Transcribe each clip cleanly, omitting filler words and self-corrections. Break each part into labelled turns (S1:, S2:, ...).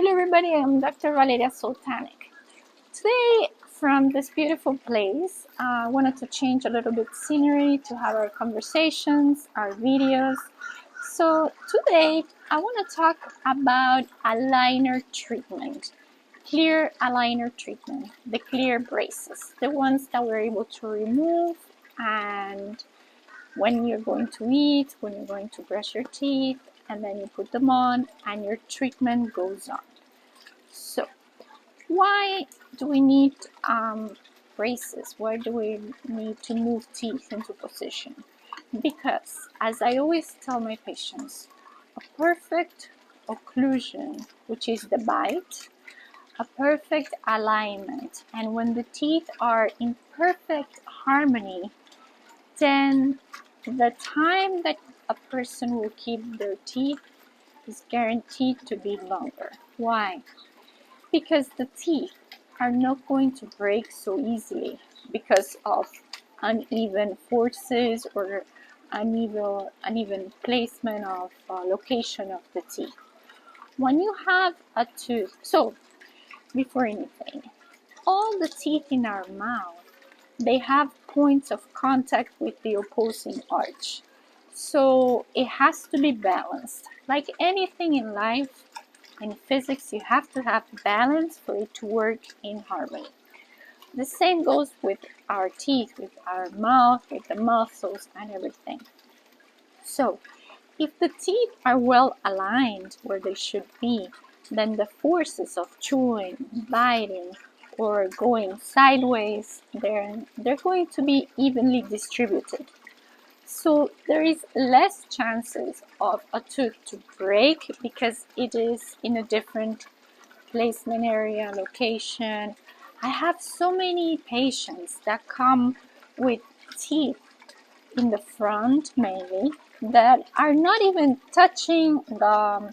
S1: Hello everybody, I'm Dr. Valeria Soltanik. Today, from this beautiful place, I wanted to change a little bit scenery to have our conversations, our videos. So today, I want to talk about aligner treatment, clear aligner treatment, the clear braces, the ones that we're able to remove and when you're going to eat, when you're going to brush your teeth, and then you put them on and your treatment goes on. So why do we need braces? Why do we need to move teeth into position? Because, as I always tell my patients, a perfect occlusion, which is the bite, a perfect alignment, and when the teeth are in perfect harmony, then the time that a person will keep their teeth is guaranteed to be longer. Why? Because the teeth are not going to break so easily because of uneven forces or uneven placement of location of the teeth. When you have a tooth, so before anything, all the teeth in our mouth, they have points of contact with the opposing arch. So it has to be balanced. Like anything in life, in physics, you have to have balance for it to work in harmony. The same goes with our teeth, with our mouth, with the muscles and everything. So if the teeth are well aligned where they should be, then the forces of chewing, biting, or going sideways, they're going to be evenly distributed. So there is less chances of a tooth to break because it is in a different placement area, location. I have so many patients that come with teeth in the front mainly that are not even touching the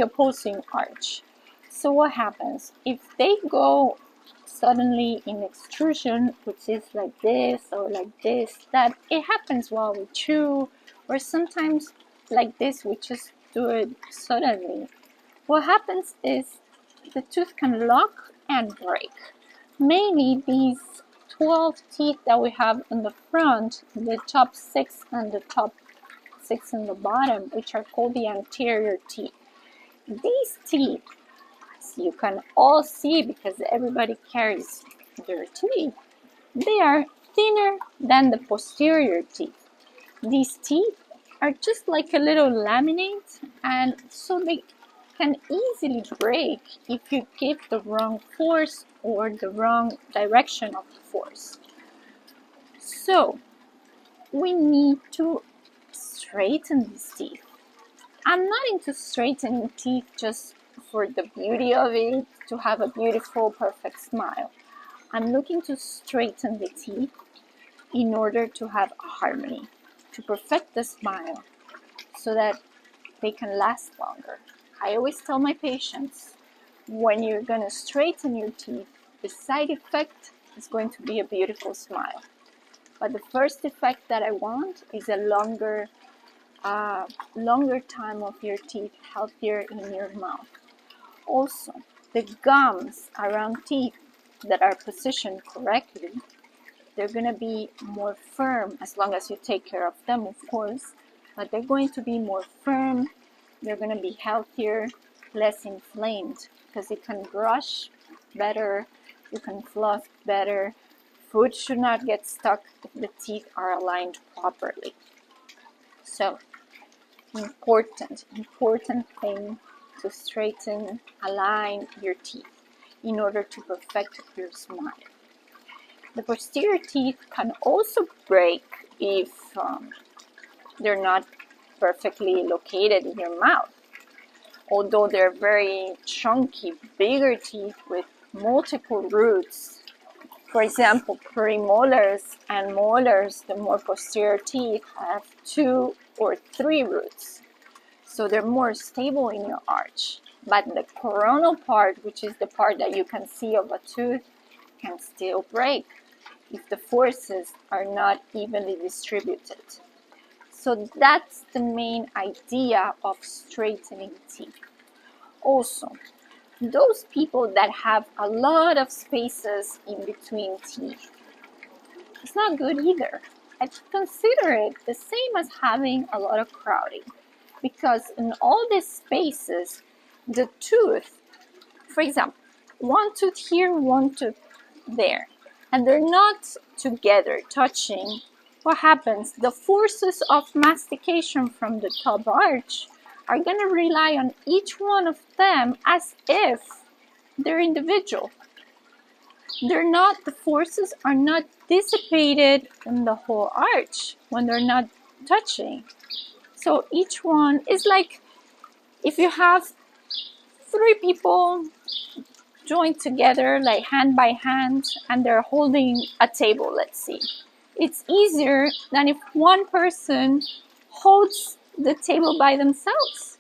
S1: opposing arch. So what happens? If they go suddenly in extrusion, which is like this or like this, that it happens while we chew, or sometimes like this, we just do it suddenly. What happens is the tooth can lock and break. Mainly these 12 teeth that we have in the front, the top 6 and the top 6 in the bottom, which are called the anterior teeth. These teeth, as you can all see because everybody carries their teeth, they are thinner than the posterior teeth. These teeth are just like a little laminate, and so they can easily break if you give the wrong force or the wrong direction of the force. So we need to straighten these teeth. I'm not into straightening teeth just for the beauty of it, to have a beautiful, perfect smile. I'm looking to straighten the teeth in order to have harmony, to perfect the smile so that they can last longer. I always tell my patients, when you're going to straighten your teeth, the side effect is going to be a beautiful smile. But the first effect that I want is a longer time of your teeth, healthier in your mouth. Also, the gums around teeth that are positioned correctly, they're going to be more firm as long as you take care of them, of course, but they're going to be more firm, they're going to be healthier, less inflamed, because you can brush better, you can floss better. Food should not get stuck if the teeth are aligned properly. So, important thing to straighten, align your teeth in order to perfect your smile. The posterior teeth can also break if they're not perfectly located in your mouth. Although they're very chunky, bigger teeth with multiple roots. For example, premolars and molars, the more posterior teeth, have 2 or 3 roots. So they're more stable in your arch. But the coronal part, which is the part that you can see of a tooth, can still break if the forces are not evenly distributed. So that's the main idea of straightening teeth. Also, those people that have a lot of spaces in between teeth, it's not good either. I consider it the same as having a lot of crowding, because in all these spaces, the tooth, for example, one tooth here, one tooth there, and they're not together touching, what happens? The forces of mastication from the top arch are going to rely on each one of them as if they're individual. They're not, the forces are not dissipated in the whole arch when they're not touching. So each one is like if you have 3 people joined together, like hand by hand, and they're holding a table, let's see. It's easier than if one person holds the table by themselves.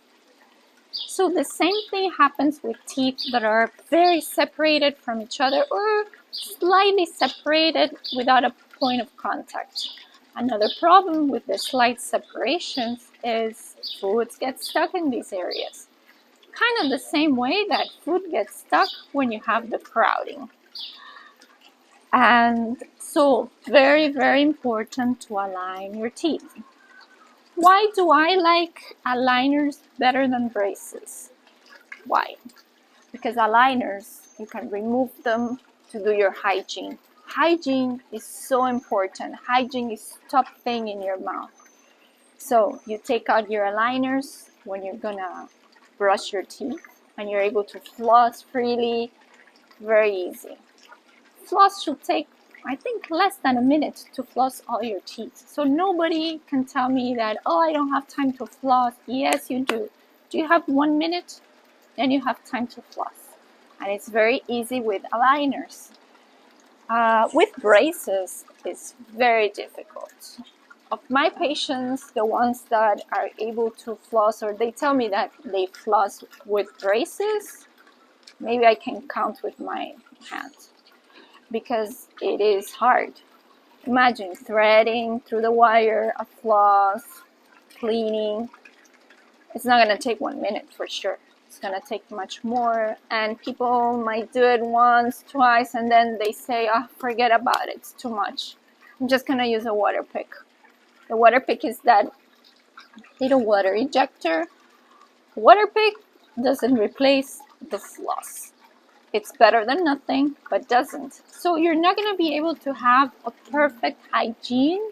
S1: So the same thing happens with teeth that are very separated from each other or slightly separated without a point of contact. Another problem with the slight separations is foods get stuck in these areas. Kind of the same way that food gets stuck when you have the crowding. And so very, very important to align your teeth. Why do I like aligners better than braces? Why? Because aligners, you can remove them to do your hygiene. Hygiene is so important. Hygiene is top thing in your mouth. So you take out your aligners when you're gonna brush your teeth and you're able to floss freely. Very easy. Floss should take, I think, less than a minute to floss all your teeth. So nobody can tell me that, oh, I don't have time to floss. Yes, you do. Do you have 1 minute? Then you have time to floss. And it's very easy with aligners. With braces, it's very difficult. Of my patients, the ones that are able to floss, or they tell me that they floss with braces, maybe I can count with my hands, because it is hard. Imagine threading through the wire, a floss, cleaning. It's not going to take 1 minute for sure. It's going to take much more, and people might do it once, twice, and then they say, oh, forget about it, it's too much. I'm just going to use a water pick. The water pick is that little water ejector. The water pick doesn't replace the floss. It's better than nothing, but doesn't. So you're not going to be able to have a perfect hygiene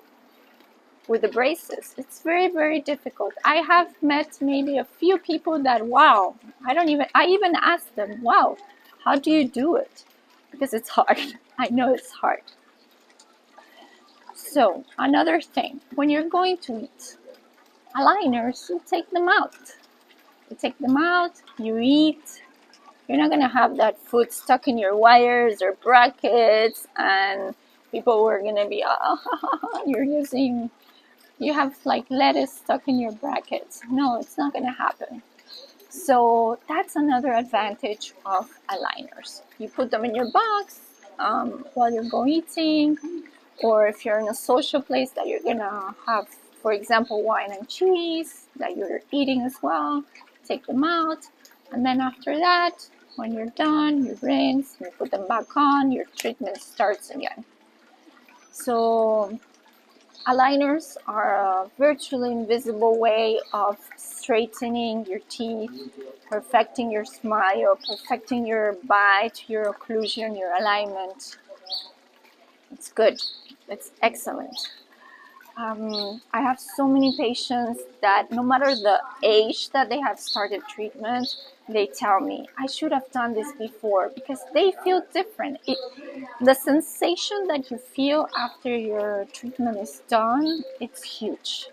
S1: with the braces. It's very, very difficult. I have met maybe a few people that, wow, I even asked them, wow, how do you do it? Because it's hard. I know it's hard. So another thing, when you're going to eat, aligners, you take them out. You take them out, you eat. You're not going to have that food stuck in your wires or brackets, and people were going to be, oh, you have like lettuce stuck in your brackets. No, it's not going to happen. So that's another advantage of aligners. You put them in your box while you're going eating, or if you're in a social place that you're going to have, for example, wine and cheese that you're eating as well, take them out. And then after that, when you're done, you rinse, you put them back on, your treatment starts again. So aligners are a virtually invisible way of straightening your teeth, perfecting your smile, perfecting your bite, your occlusion, your alignment. It's good. It's excellent. I have so many patients that no matter the age that they have started treatment, they tell me, I should have done this before, because they feel different. The sensation that you feel after your treatment is done, it's huge.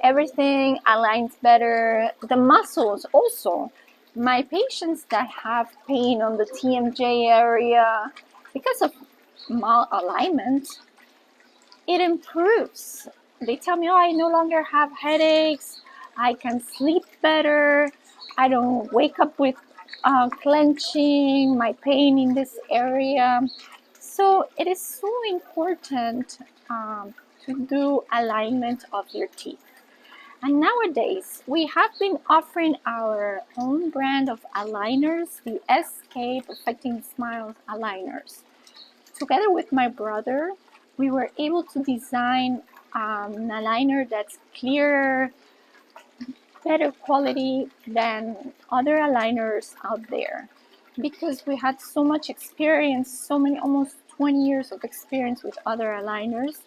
S1: Everything aligns better. The muscles also. My patients that have pain on the TMJ area, because of malalignment, it improves. They tell me, oh, I no longer have headaches. I can sleep better. I don't wake up with clenching, my pain in this area. So it is so important to do alignment of your teeth. And nowadays, we have been offering our own brand of aligners, the SK Perfecting Smiles aligners. Together with my brother, we were able to design an aligner that's clearer, better quality than other aligners out there, because we had so much experience, so many, almost 20 years of experience with other aligners.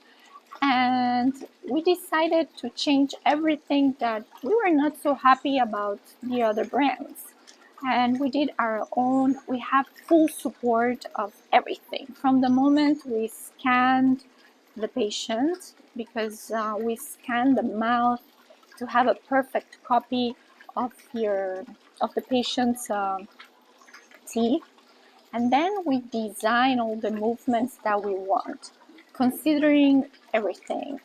S1: And we decided to change everything that we were not so happy about the other brands. And we did our own. We have full support of everything from the moment we scanned the patient, because we scan the mouth to have a perfect copy of the patient's teeth, and then we design all the movements that we want, considering everything,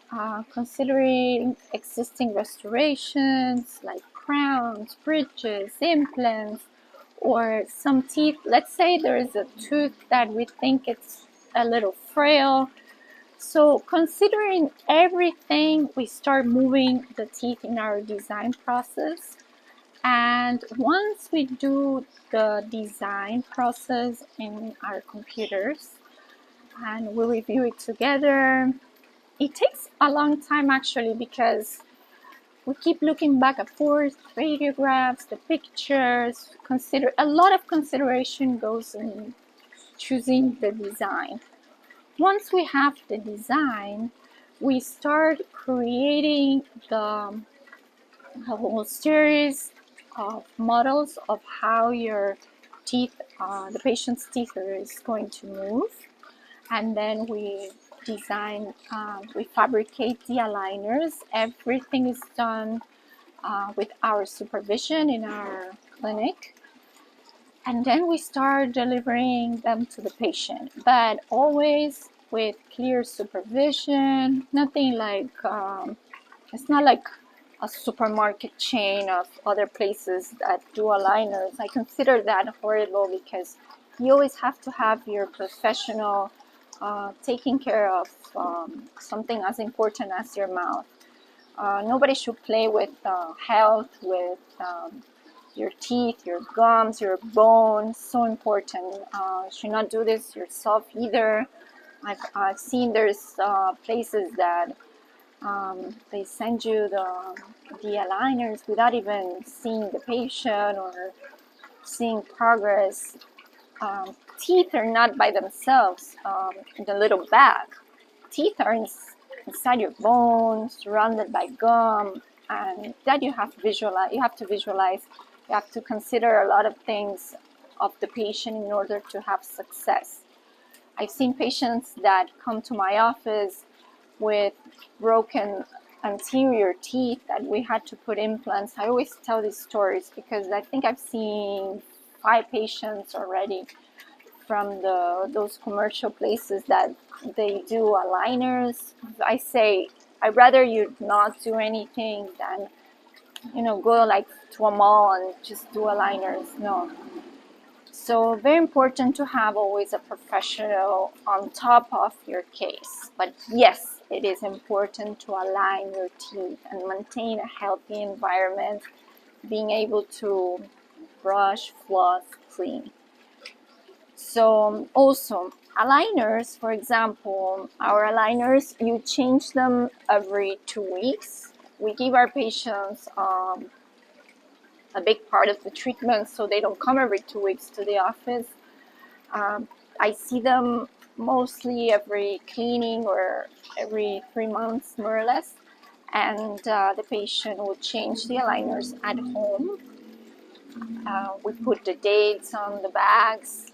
S1: considering existing restorations like crowns, bridges, implants, or some teeth. Let's say there is a tooth that we think it's a little frail. So considering everything, we start moving the teeth in our design process. And once we do the design process in our computers and we review it together, it takes a long time actually, because we keep looking back and forth, radiographs, the pictures, a lot of consideration goes in choosing the design. Once we have the design, we start creating a whole series of models of how your teeth, the patient's teeth is going to move. And then we design, we fabricate the aligners. Everything is done with our supervision in our clinic. And then we start delivering them to the patient, but always with clear supervision. Nothing like, it's not like a supermarket chain of other places that do aligners. I consider that horrible, because you always have to have your professional taking care of something as important as your mouth. Nobody should play with health, with your teeth, your gums, your bones. So important. You should not do this yourself either. I've seen there's places that they send you the aligners without even seeing the patient or seeing progress. Teeth are not by themselves in the little bag. Teeth are inside your bones, surrounded by gum, and that you have to visualize. You have to consider a lot of things of the patient in order to have success. I've seen patients that come to my office with broken anterior teeth that we had to put implants. I always tell these stories because I think I've seen 5 patients already from those commercial places that they do aligners. I say, I'd rather you not do anything than, go like to a mall and just do aligners. No. So very important to have always a professional on top of your case. But yes, it is important to align your teeth and maintain a healthy environment, being able to brush, floss, clean. So also aligners, for example, our aligners, you change them every 2 weeks. We give our patients a big part of the treatment, so they don't come every 2 weeks to the office. I see them mostly every cleaning or every 3 months, more or less. And the patient will change the aligners at home. We put the dates on the bags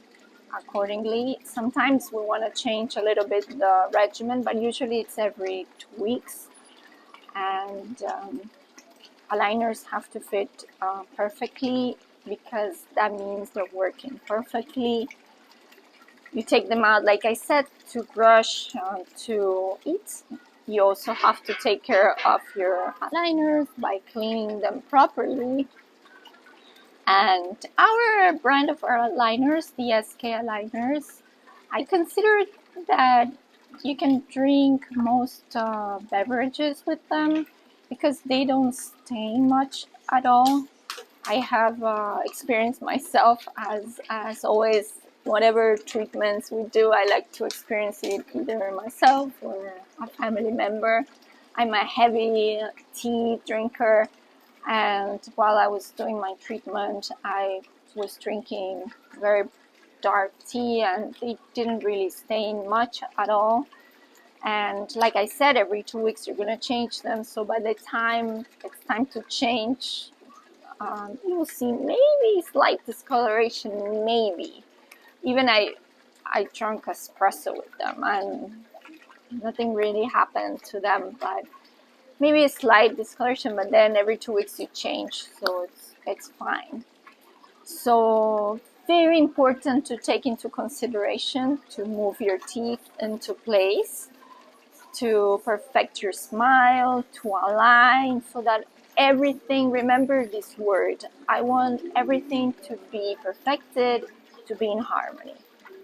S1: accordingly. Sometimes we want to change a little bit the regimen, but usually it's every 2 weeks. And aligners have to fit perfectly, because that means they're working perfectly. You take them out, like I said, to brush, to eat. You also have to take care of your aligners by cleaning them properly. And our brand of our aligners, the SK aligners, I consider that you can drink most beverages with them, because they don't stain much at all. I have experienced myself, as always, whatever treatments we do, I like to experience it either myself or a family member. I'm a heavy tea drinker, and while I was doing my treatment, I was drinking very dark tea, and it didn't really stain much at all. And like I said, every 2 weeks you're going to change them. So by the time it's time to change, you will see maybe slight discoloration, maybe. Even I drank espresso with them, and nothing really happened to them, but maybe a slight discoloration. But then every 2 weeks you change, so it's fine. So very important to take into consideration to move your teeth into place, to perfect your smile, to align, so that everything, remember this word, I want everything to be perfected, to be in harmony.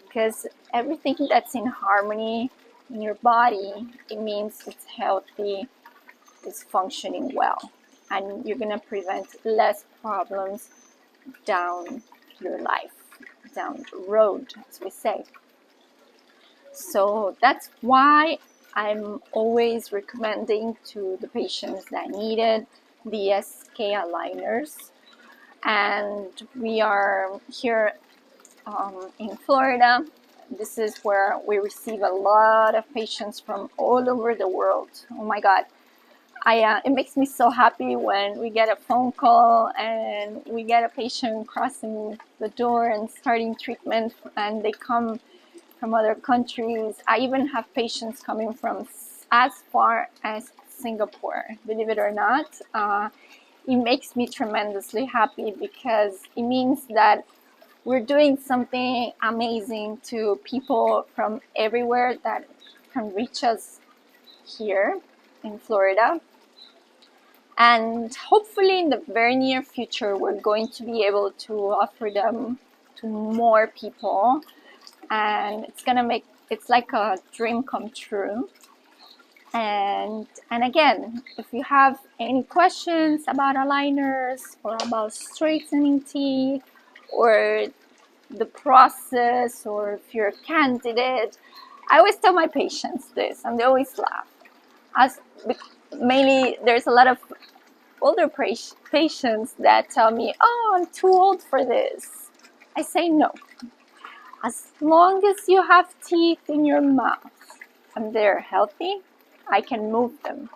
S1: Because everything that's in harmony in your body, it means it's healthy, it's functioning well, and you're going to prevent less problems down your life, down the road, as we say. So that's why I'm always recommending to the patients that needed the SK aligners. And we are here in Florida. This is where we receive a lot of patients from all over the world. Oh my God. It makes me so happy when we get a phone call and we get a patient crossing the door and starting treatment, and they come from other countries. I even have patients coming from as far as Singapore, believe it or not. It makes me tremendously happy, because it means that we're doing something amazing to people from everywhere that can reach us here in Florida. And hopefully in the very near future, we're going to be able to offer them to more people. And it's gonna make, it's like a dream come true. And again, if you have any questions about aligners or about straightening teeth or the process, or if you're a candidate, I always tell my patients this, and they always laugh. Mainly, there's a lot of older patients that tell me, "Oh, I'm too old for this." I say no. As long as you have teeth in your mouth and they're healthy, I can move them,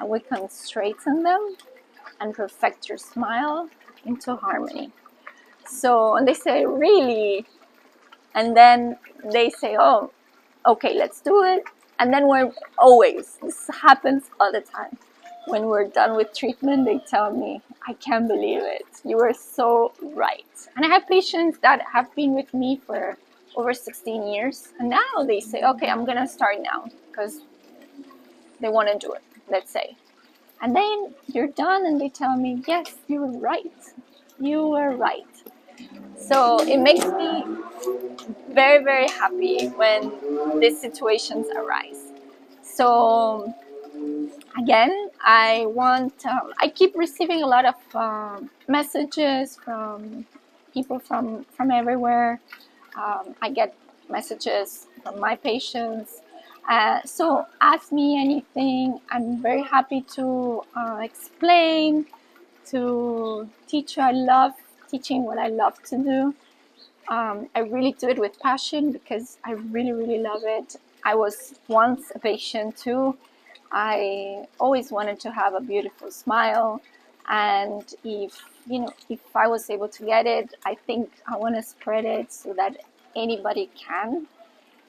S1: and we can straighten them and perfect your smile into harmony. So, and they say, "Really?" And then they say, "Oh, okay, let's do it." And then this happens all the time. When we're done with treatment, they tell me, "I can't believe it. You were so right." And I have patients that have been with me for over 16 years. And now they say, "Okay, I'm going to start now," because they want to do it, let's say. And then you're done and they tell me, "Yes, you were right. You were right." So it makes me very, very happy when these situations arise. So again, I keep receiving a lot of messages from people from everywhere. I get messages from my patients. So ask me anything. I'm very happy to explain, to teach you. I love teaching what I love to do. I really do it with passion, because I really, really love it. I was once a patient too. I always wanted to have a beautiful smile, and if I was able to get it, I think I want to spread it so that anybody can.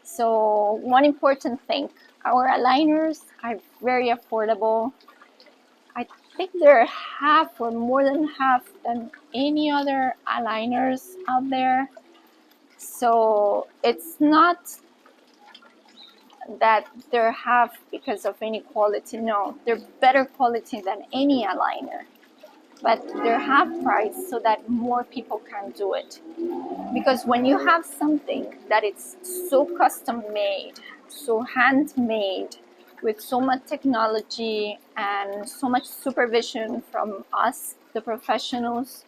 S1: So one important thing, our aligners are very affordable. I think they're half or more than half than any other aligners out there. So it's not that they're half because of any quality. No, they're better quality than any aligner, but they're half price so that more people can do it. Because when you have something that it's so custom made, so handmade, with so much technology and so much supervision from us, the professionals,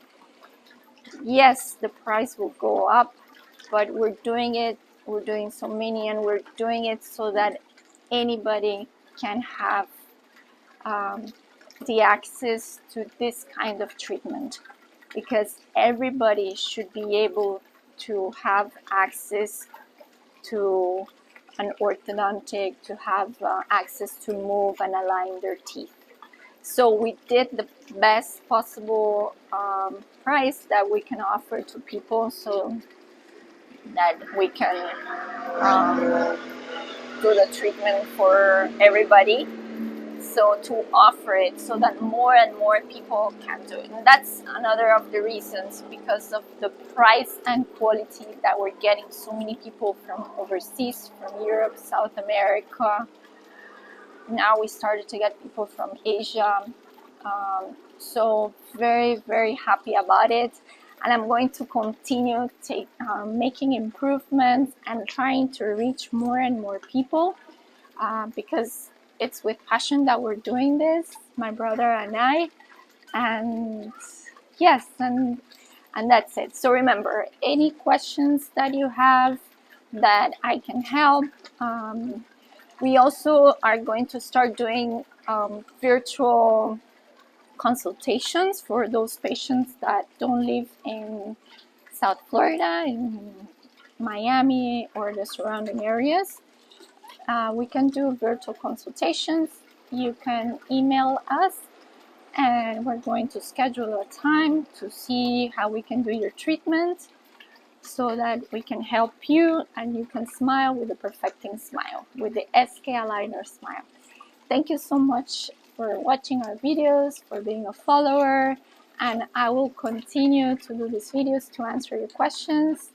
S1: yes, the price will go up, but we're doing it. We're doing so many, and we're doing it so that anybody can have the access to this kind of treatment, because everybody should be able to have access to an orthodontic, to have access to move and align their teeth. So we did the best possible price that we can offer to people, so that we can um, do the treatment for everybody. So to offer it so that more and more people can do it. And that's another of the reasons, because of the price and quality that we're getting so many people from overseas, from Europe, South America. Now we started to get people from Asia. So very, very happy about it. And I'm going to continue making improvements and trying to reach more and more people, because it's with passion that we're doing this, my brother and I. And yes, and that's it. So remember, any questions that you have that I can help. We also are going to start doing virtual consultations for those patients that don't live in South Florida, in Miami, or the surrounding areas. We can do virtual consultations. You can email us, and we're going to schedule a time to see how we can do your treatment, so that we can help you and you can smile with the perfecting smile, with the SK Aligner smile. Thank you so much for watching our videos, for being a follower, and I will continue to do these videos to answer your questions.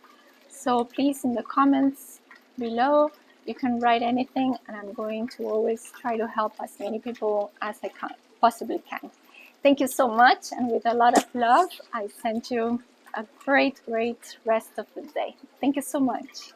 S1: So please, in the comments below, you can write anything, and I'm going to always try to help as many people as I possibly can. Thank you so much, and with a lot of love, I send you a great, great rest of the day. Thank you so much.